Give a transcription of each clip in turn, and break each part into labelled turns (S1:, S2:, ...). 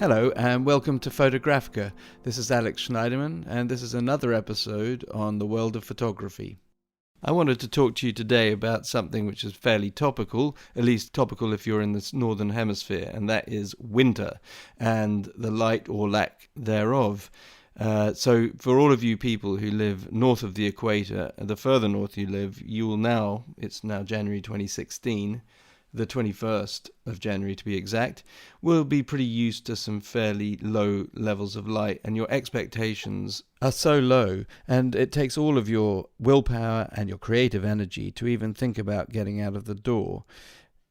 S1: Hello and welcome to Photographica. This is Alex Schneiderman and this is another episode on the world of photography. I wanted to talk to you today about something which is fairly topical, at least topical if you're in the northern hemisphere, and that is winter and the light or lack thereof. So for all of you people who live north of the equator, the further north you live, you will now, it's now January 2016, the 21st of January to be exact, will be pretty used to some fairly low levels of light, and your expectations are so low, and it takes all of your willpower and your creative energy to even think about getting out of the door.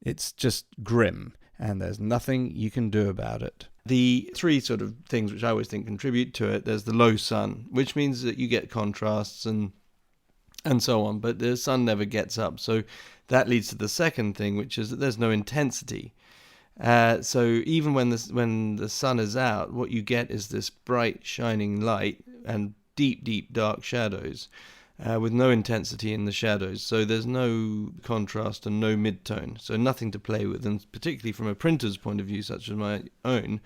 S1: It's just grim, and there's nothing you can do about it. The three sort of things which I always think contribute to it, there's the low sun, which means that you get contrasts and so on, but the sun never gets up. So that leads to the second thing, which is that there's no intensity. So even when the sun is out, what you get is this bright, shining light and deep, deep dark shadows with no intensity in the shadows. So there's no contrast and no mid-tone, so nothing to play with. And particularly from a printer's point of view, such as my own,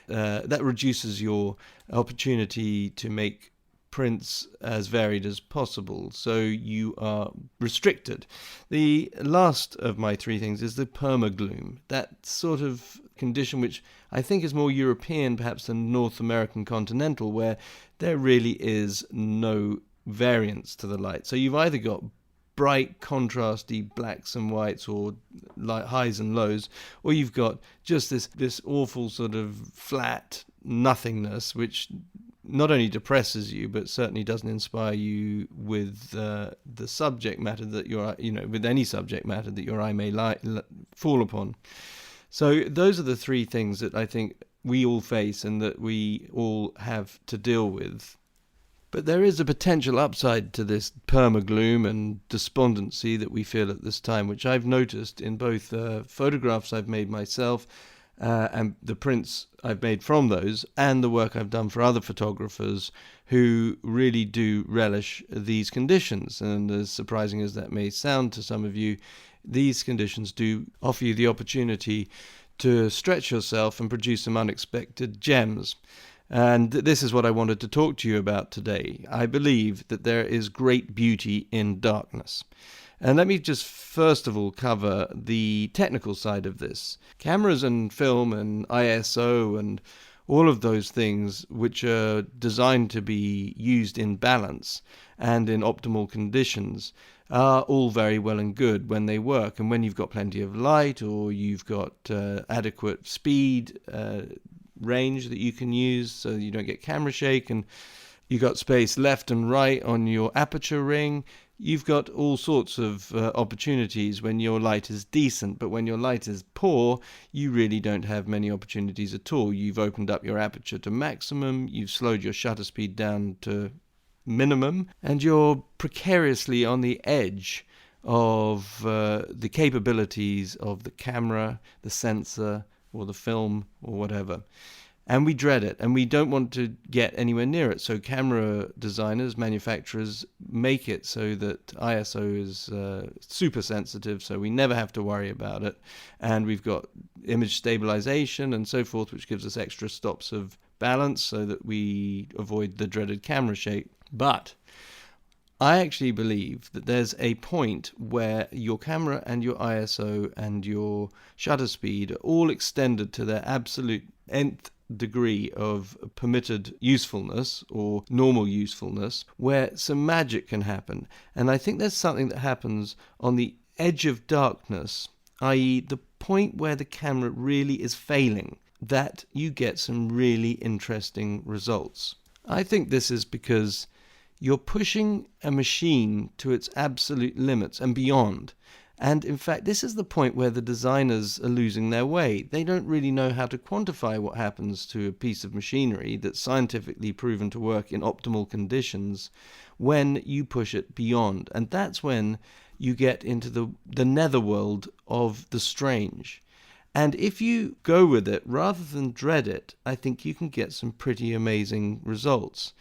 S1: that reduces your opportunity to make prints as varied as possible, so you are restricted. The last of my three things is the permagloom, that sort of condition which I think is more European perhaps than North American continental, where there really is no variance to the light. So you've either got bright, contrasty blacks and whites or light highs and lows, or you've got just this awful sort of flat nothingness, which not only depresses you, but certainly doesn't inspire you with the subject matter that with any subject matter that your eye may fall upon. So those are the three things that I think we all face and that we all have to deal with. But there is a potential upside to this permagloom and despondency that we feel at this time, which I've noticed in both photographs I've made myself and the prints I've made from those, and the work I've done for other photographers who really do relish these conditions. And as surprising as that may sound to some of you, these conditions do offer you the opportunity to stretch yourself and produce some unexpected gems. And this is what I wanted to talk to you about today. I believe that there is great beauty in darkness. And let me just first of all cover the technical side of this. Cameras and film and ISO and all of those things which are designed to be used in balance and in optimal conditions are all very well and good when they work. And when you've got plenty of light or you've got adequate speed, range that you can use so you don't get camera shake, and you've got space left and right on your aperture ring, you've got all sorts of opportunities when your light is decent. But when your light is poor, you really don't have many opportunities at all. You've opened up your aperture to maximum, you've slowed your shutter speed down to minimum, and you're precariously on the edge of the capabilities of the camera, the sensor, or the film, or whatever. And we dread it, and we don't want to get anywhere near it. So camera designers, manufacturers make it so that ISO is super sensitive, so we never have to worry about it. And we've got image stabilization and so forth, which gives us extra stops of balance so that we avoid the dreaded camera shake. But I actually believe that there's a point where your camera and your ISO and your shutter speed are all extended to their absolute nth degree of permitted usefulness or normal usefulness, where some magic can happen. And I think there's something that happens on the edge of darkness, i.e. the point where the camera really is failing, that you get some really interesting results. I think this is because you're pushing a machine to its absolute limits and beyond. And in fact, this is the point where the designers are losing their way. They don't really know how to quantify what happens to a piece of machinery that's scientifically proven to work in optimal conditions when you push it beyond. And that's when you get into the netherworld of the strange. And if you go with it rather than dread it, I think you can get some pretty amazing results.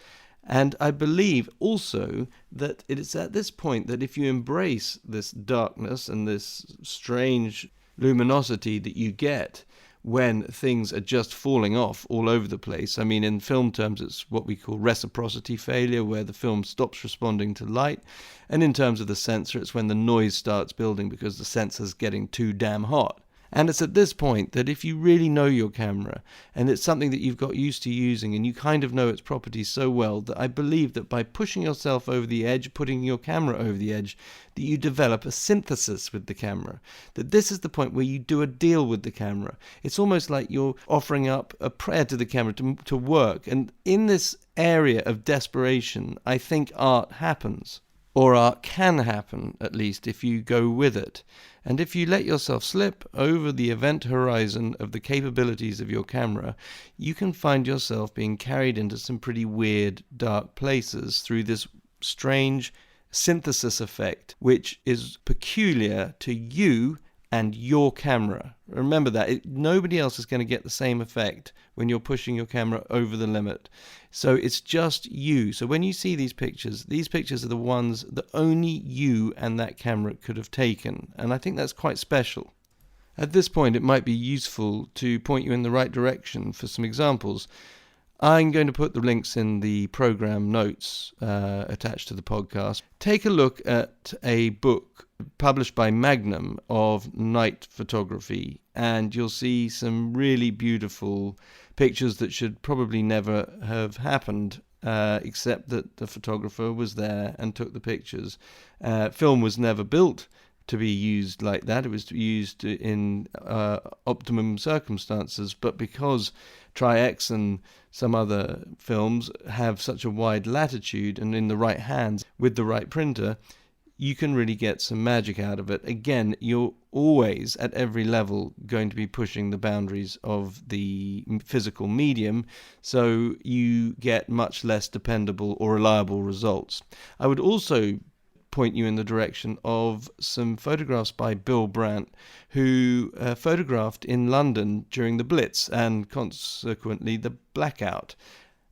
S1: And I believe also that it is at this point that if you embrace this darkness and this strange luminosity that you get when things are just falling off all over the place. I mean, in film terms, it's what we call reciprocity failure, where the film stops responding to light. And in terms of the sensor, it's when the noise starts building because the sensor's getting too damn hot. And it's at this point that if you really know your camera and it's something that you've got used to using and you kind of know its properties so well, that I believe that by pushing yourself over the edge, putting your camera over the edge, that you develop a synthesis with the camera. That this is the point where you do a deal with the camera. It's almost like you're offering up a prayer to the camera to work. And in this area of desperation, I think art happens. Or art can happen, at least, if you go with it. And if you let yourself slip over the event horizon of the capabilities of your camera, you can find yourself being carried into some pretty weird, dark places through this strange synthesis effect, which is peculiar to you and your camera. Remember that. Nobody else is going to get the same effect when you're pushing your camera over the limit. So it's just you. So when you see these pictures are the ones that only you and that camera could have taken. And I think that's quite special. At this point, it might be useful to point you in the right direction for some examples. I'm going to put the links in the program notes attached to the podcast. Take a look at a book published by Magnum of night photography, and you'll see some really beautiful pictures that should probably never have happened, except that the photographer was there and took the pictures. Film was never built to be used like that. It was used in optimum circumstances, but because Tri-X and some other films have such a wide latitude and in the right hands with the right printer, you can really get some magic out of it. Again, you're always at every level going to be pushing the boundaries of the physical medium, so you get much less dependable or reliable results. I would also point you in the direction of some photographs by Bill Brandt, who photographed in London during the Blitz and consequently the blackout.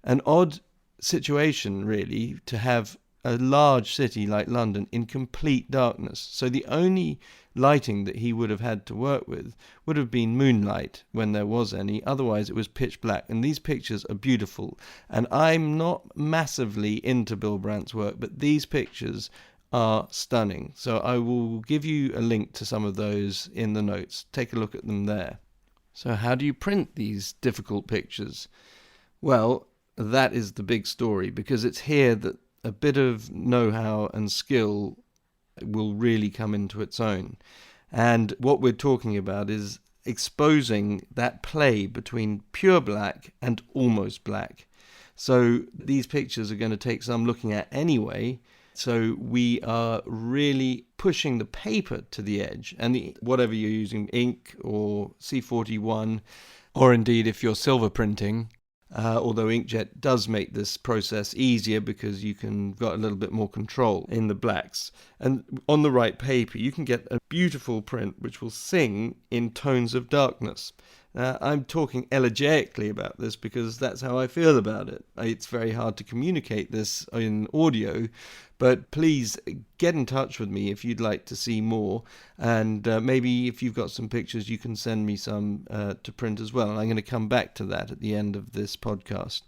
S1: An odd situation, really, to have a large city like London in complete darkness. So the only lighting that he would have had to work with would have been moonlight when there was any. Otherwise, it was pitch black. And these pictures are beautiful. And I'm not massively into Bill Brandt's work, but these pictures are stunning. So I will give you a link to some of those in the notes. Take a look at them there. So how do you print these difficult pictures? Well, that is the big story, because it's here that a bit of know-how and skill will really come into its own. And what we're talking about is exposing that play between pure black and almost black. So these pictures are going to take some looking at anyway. So we are really pushing the paper to the edge, and whatever you're using, ink or C41, or indeed if you're silver printing, although inkjet does make this process easier because you can got a little bit more control in the blacks. And on the right paper, you can get a beautiful print which will sing in tones of darkness. I'm talking elegiacally about this because that's how I feel about it. It's very hard to communicate this in audio, but please get in touch with me if you'd like to see more. And maybe if you've got some pictures, you can send me some to print as well. And I'm going to come back to that at the end of this podcast.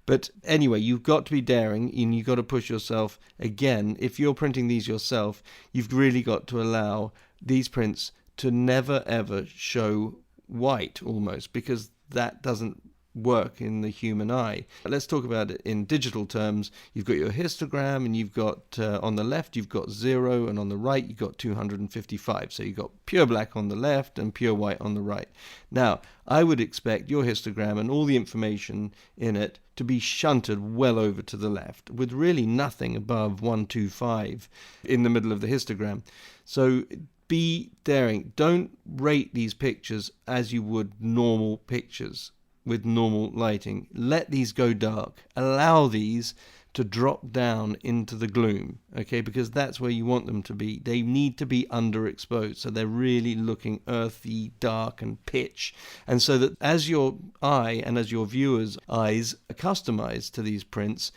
S1: But anyway, you've got to be daring and you've got to push yourself. Again, if you're printing these yourself, you've really got to allow these prints to never ever show white almost, because that doesn't work in the human eye. Let's talk about it in digital terms. You've got your histogram, and you've got on the left you've got 0, and on the right you've got 255. So you've got pure black on the left and pure white on the right. Now, I would expect your histogram and all the information in it to be shunted well over to the left, with really nothing above 125 in the middle of the histogram. So be daring. Don't rate these pictures as you would normal pictures with normal lighting. Let these go dark. Allow these to drop down into the gloom, okay? Because that's where you want them to be. They need to be underexposed, so they're really looking earthy, dark, and pitch. And so that as your eye and as your viewers' eyes are customized to these prints,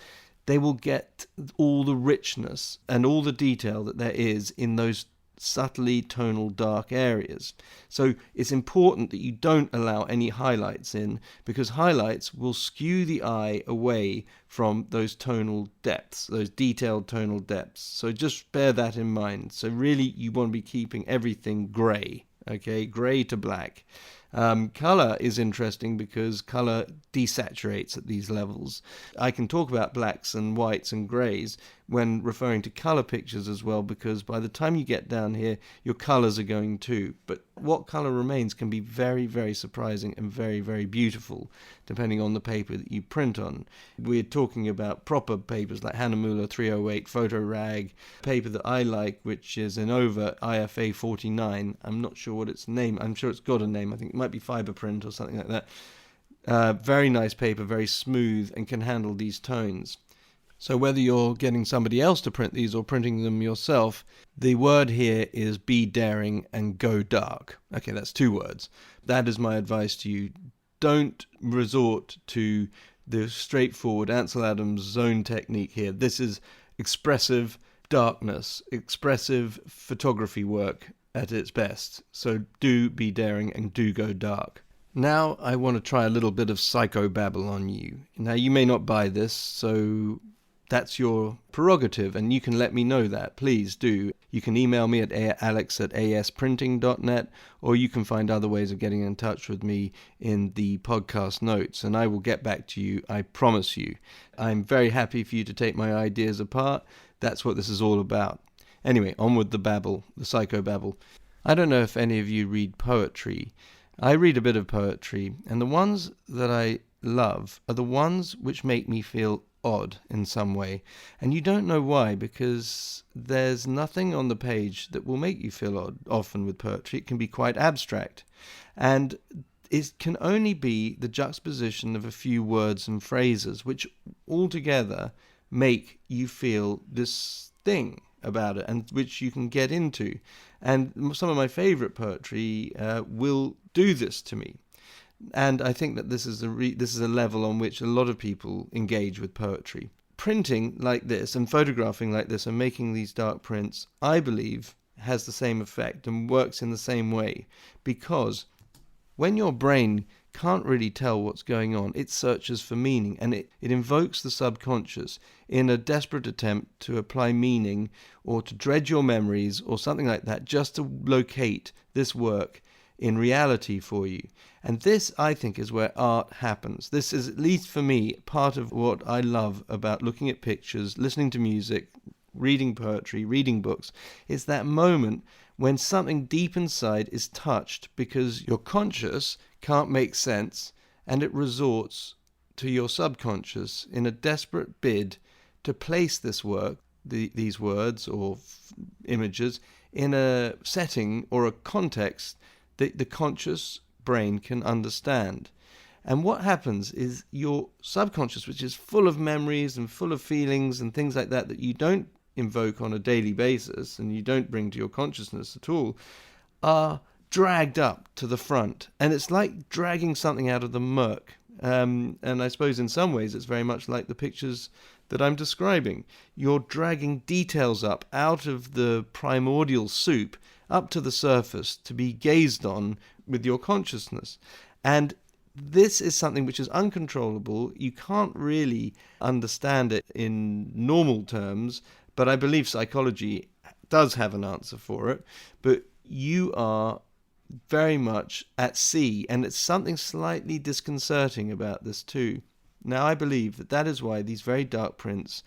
S1: they will get all the richness and all the detail that there is in those subtly tonal dark areas. So it's important that you don't allow any highlights in, because highlights will skew the eye away from those tonal depths, those detailed tonal depths. So just bear that in mind. So really you want to be keeping everything grey, okay, grey to black. Color is interesting because color desaturates at these levels. I can talk about blacks and whites and grays when referring to color pictures as well, because by the time you get down here, your colors are going too. But what color remains can be very, very surprising and very, very beautiful, depending on the paper that you print on. We're talking about proper papers like Hahnemuller 308, Photo Rag, paper that I like, which is an over IFA 49. I'm not sure what its name. I'm sure it's got a name. I think it might be fiber print or something like that. Very nice paper, very smooth, and can handle these tones. So whether you're getting somebody else to print these or printing them yourself, the word here is be daring and go dark. Okay, that's 2 words. That is my advice to you. Don't resort to the straightforward Ansel Adams zone technique here. This is expressive darkness, expressive photography work at its best. So do be daring and do go dark. Now I want to try a little bit of psychobabble on you. Now you may not buy this, so that's your prerogative, and you can let me know that. Please do. You can email me at alex@asprinting.net, or you can find other ways of getting in touch with me in the podcast notes, and I will get back to you, I promise you. I'm very happy for you to take my ideas apart. That's what this is all about. Anyway, on with the babble, the psychobabble. I don't know if any of you read poetry. I read a bit of poetry, and the ones that I love are the ones which make me feel odd in some way, and you don't know why, because there's nothing on the page that will make you feel odd. Often with poetry it can be quite abstract, and it can only be the juxtaposition of a few words and phrases which altogether make you feel this thing about it, and which you can get into. And some of my favorite poetry will do this to me. And I think that this is a level on which a lot of people engage with poetry. Printing like this and photographing like this and making these dark prints, I believe, has the same effect and works in the same way. Because when your brain can't really tell what's going on, it searches for meaning, and it invokes the subconscious in a desperate attempt to apply meaning or to dredge your memories or something like that, just to locate this work in reality for you. And this, I think, is where art happens. This is, at least for me, part of what I love about looking at pictures, listening to music, reading poetry, reading books. It's that moment when something deep inside is touched because your conscious can't make sense, and it resorts to your subconscious in a desperate bid to place this work, these words or images, in a setting or a context that the conscious brain can understand. And what happens is your subconscious, which is full of memories and full of feelings and things like that you don't invoke on a daily basis and you don't bring to your consciousness at all, are dragged up to the front. And it's like dragging something out of the murk. And I suppose in some ways it's very much like the pictures that I'm describing. You're dragging details up out of the primordial soup up to the surface to be gazed on with your consciousness. And this is something which is uncontrollable. You can't really understand it in normal terms, but I believe psychology does have an answer for it. But you are very much at sea, and it's something slightly disconcerting about this too. Now, I believe that is why these very dark prints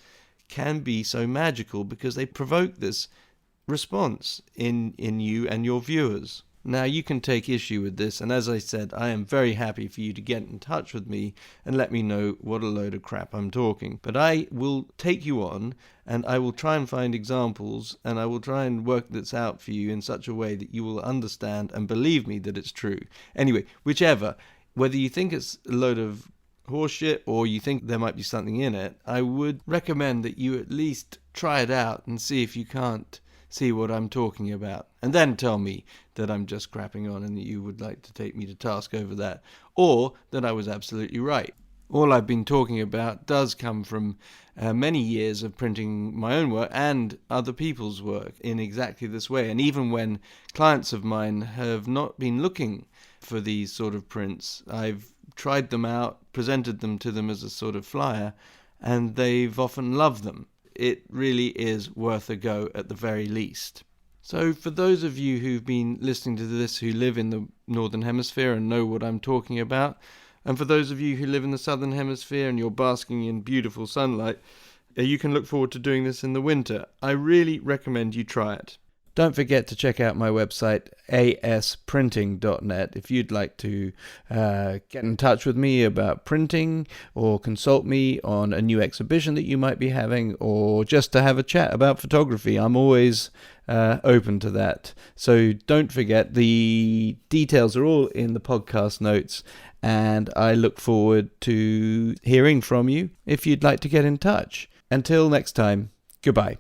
S1: can be so magical, because they provoke this response in you and your viewers. Now, you can take issue with this, and as I said, I am very happy for you to get in touch with me and let me know what a load of crap I'm talking. But I will take you on, and I will try and find examples, and I will try and work this out for you in such a way that you will understand and believe me that it's true. Anyway, whichever, whether you think it's a load of horseshit or you think there might be something in it, I would recommend that you at least try it out and see if you can't see what I'm talking about, and then tell me that I'm just crapping on and that you would like to take me to task over that, or that I was absolutely right. All I've been talking about does come from many years of printing my own work and other people's work in exactly this way. And even when clients of mine have not been looking for these sort of prints, I've tried them out, presented them to them as a sort of flyer, and they've often loved them. It really is worth a go at the very least. So for those of you who've been listening to this who live in the Northern Hemisphere and know what I'm talking about, and for those of you who live in the Southern Hemisphere and you're basking in beautiful sunlight, you can look forward to doing this in the winter. I really recommend you try it. Don't forget to check out my website, asprinting.net, if you'd like to get in touch with me about printing or consult me on a new exhibition that you might be having, or just to have a chat about photography. I'm always open to that. So don't forget, the details are all in the podcast notes, and I look forward to hearing from you if you'd like to get in touch. Until next time, goodbye.